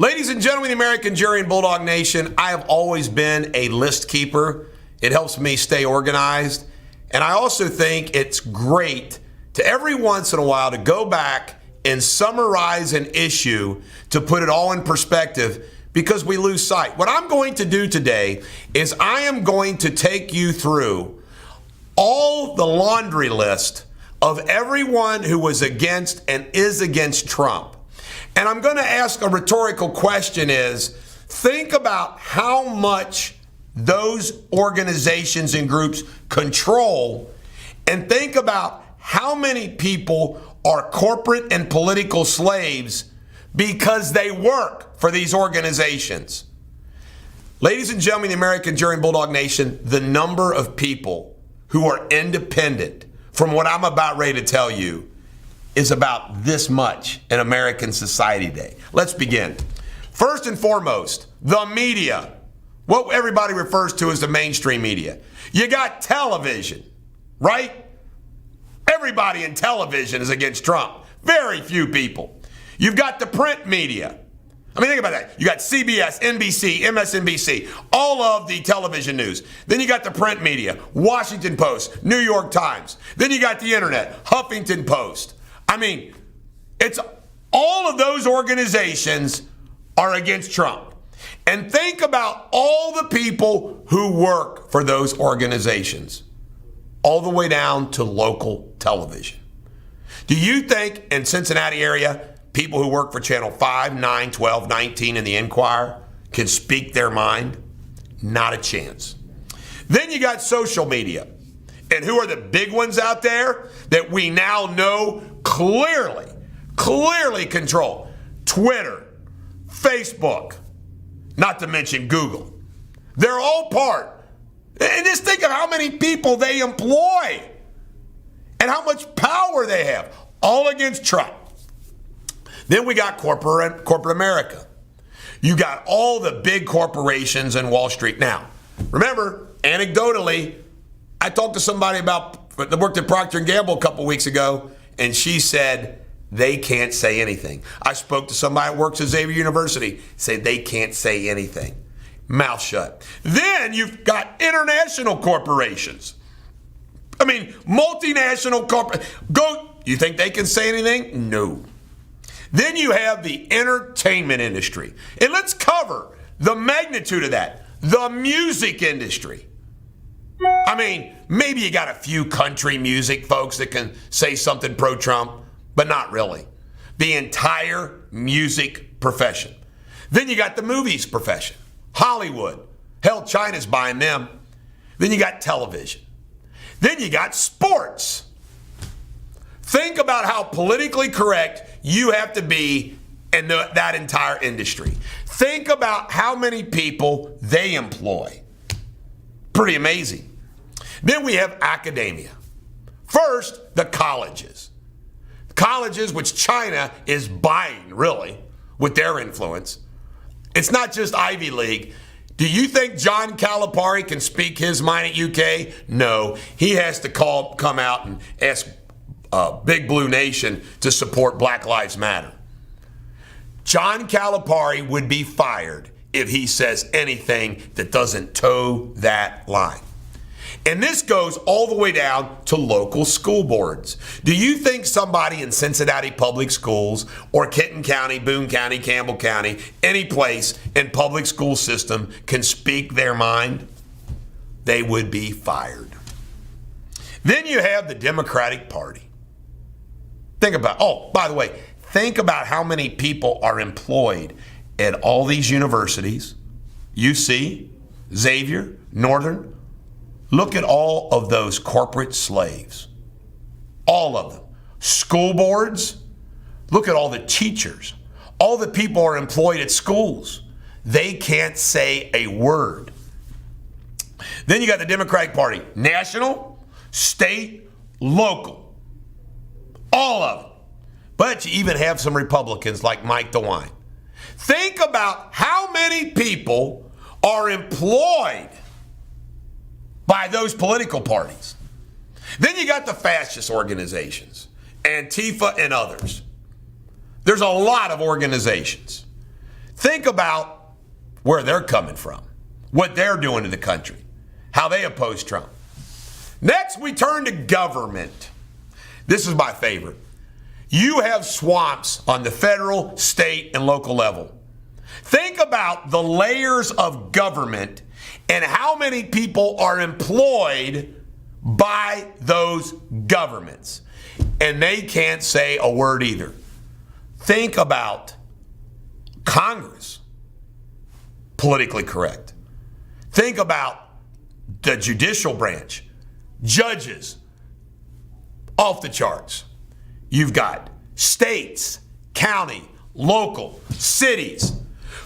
Ladies and gentlemen, the American Jury and Bulldog Nation, I have always been a list keeper. It helps me stay organized. And I also think it's great to every once in a while to go back and summarize an issue to put it all in perspective because we lose sight. What I'm going to do today is I am going to take you through all the laundry list of everyone who was against and is against Trump. And I'm going to ask a rhetorical question is, think about how much those organizations and groups control, and think about how many people are corporate and political slaves because they work for these organizations. Ladies and gentlemen, the American Jury and Bulldog Nation, the number of people who are independent from what I'm about ready to tell you is about this much in American society today. Let's begin. First and foremost, the media. What everybody refers to as the mainstream media. You got television, right? Everybody in television is against Trump. Very few people. You've got the print media. I mean, think about that. You got CBS, NBC, MSNBC, all of the television news. Then you got the print media, Washington Post, New York Times. Then you got the internet, Huffington Post. I mean, it's all of those organizations are against Trump. And think about all the people who work for those organizations, all the way down to local television. Do you think in Cincinnati area, people who work for Channel 5, 9, 12, 19, and the Enquirer can speak their mind? Not a chance. Then you got social media. And who are the big ones out there that we now know clearly control? Twitter, Facebook, not to mention Google. They're all part. And just think of how many people they employ and how much power they have, all against Trump. Then we got corporate America. You got all the big corporations in Wall Street. Now, remember, anecdotally, I talked to somebody that worked at Procter & Gamble a couple weeks ago, and she said they can't say anything. I spoke to somebody that works at Xavier University, said they can't say anything. Mouth shut. Then you've got international corporations. I mean, multinational corporations. You think they can say anything? No. Then you have the entertainment industry. And let's cover the magnitude of that. The music industry. I mean, maybe you got a few country music folks that can say something pro-Trump, but not really. The entire music profession. Then you got the movies profession. Hollywood. Hell, China's buying them. Then you got television. Then you got sports. Think about how politically correct you have to be in that entire industry. Think about how many people they employ. Pretty amazing. Then we have academia. First, the colleges. Colleges which China is buying, really, with their influence. It's not just Ivy League. Do you think John Calipari can speak his mind at UK? No. He has to come out and ask Big Blue Nation to support Black Lives Matter. John Calipari would be fired if he says anything that doesn't toe that line. And this goes all the way down to local school boards. Do you think somebody in Cincinnati Public Schools or Kenton County, Boone County, Campbell County, any place in public school system can speak their mind? They would be fired. Then you have the Democratic Party. Think about, by the way, think about how many people are employed at all these universities, UC, Xavier, Northern. Look at all of those corporate slaves. All of them. School boards. Look at all the teachers. All the people are employed at schools. They can't say a word. Then you got the Democratic Party. National, state, local. All of them. But you even have some Republicans like Mike DeWine. Think about how many people are employed by those political parties. Then you got the fascist organizations, Antifa and others. There's a lot of organizations. Think about where they're coming from, what they're doing to the country, how they oppose Trump. Next, we turn to government. This is my favorite. You have swamps on the federal, state, and local level. Think about the layers of government and how many people are employed by those governments. And they can't say a word either. Think about Congress, politically correct. Think about the judicial branch, judges, off the charts. You've got states, county, local, cities.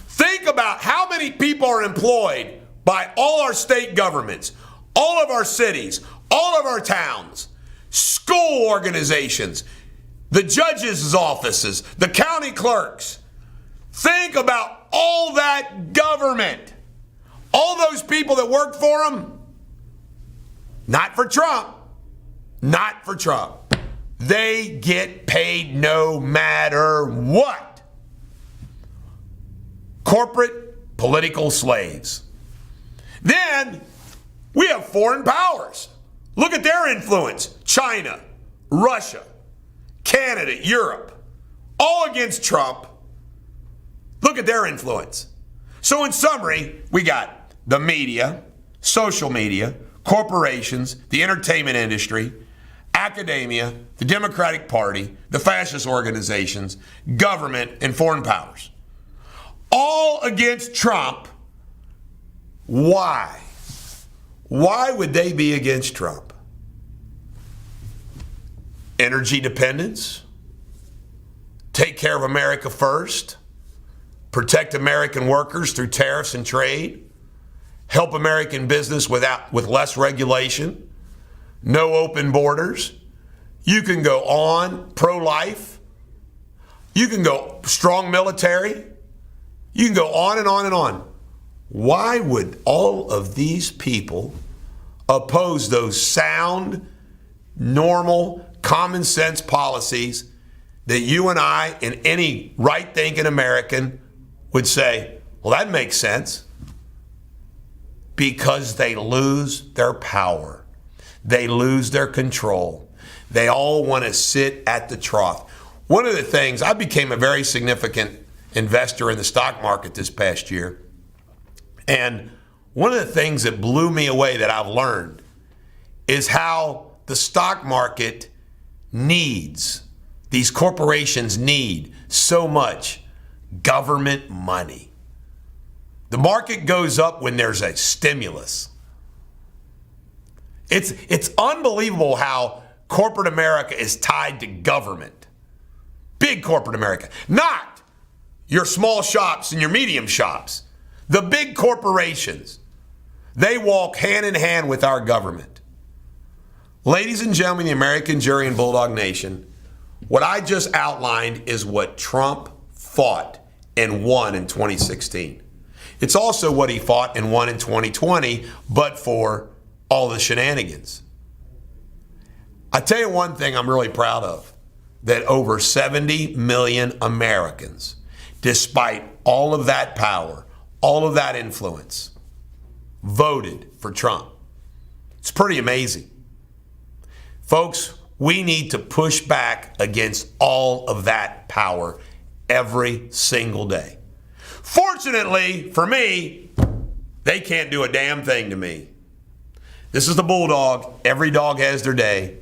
Think about how many people are employed by all our state governments, all of our cities, all of our towns, school organizations, the judges' offices, the county clerks. Think about all that government, all those people that work for them. Not for Trump. Not for Trump. They get paid no matter what. Corporate political slaves. Then we have foreign powers. Look at their influence. China, Russia, Canada, Europe, all against Trump. Look at their influence. So in summary, we got the media, social media, corporations, the entertainment industry, academia, the Democratic Party, the fascist organizations, government, and foreign powers. All against Trump. Why? Why would they be against Trump? Energy dependence? Take care of America first? Protect American workers through tariffs and trade? Help American business with less regulation? No open borders? You can go on, pro-life. You can go strong military. You can go on and on and on. Why would all of these people oppose those sound, normal, common sense policies that you and I and any right-thinking American would say, well, that makes sense? Because they lose their power. They lose their control. They all want to sit at the trough. One of the things, I became a very significant investor in the stock market this past year. And one of the things that blew me away that I've learned is how the stock market needs, these corporations need so much government money. The market goes up when there's a stimulus. It's unbelievable how corporate America is tied to government. Big corporate America. Not your small shops and your medium shops. The big corporations. They walk hand in hand with our government. Ladies and gentlemen, the American jury and Bulldog Nation, what I just outlined is what Trump fought and won in 2016. It's also what he fought and won in 2020, but for all the shenanigans. I tell you one thing I'm really proud of, that over 70 million Americans, despite all of that power, all of that influence, voted for Trump. It's pretty amazing. Folks, we need to push back against all of that power every single day. Fortunately for me, they can't do a damn thing to me. This is the Bulldog. Every dog has their day.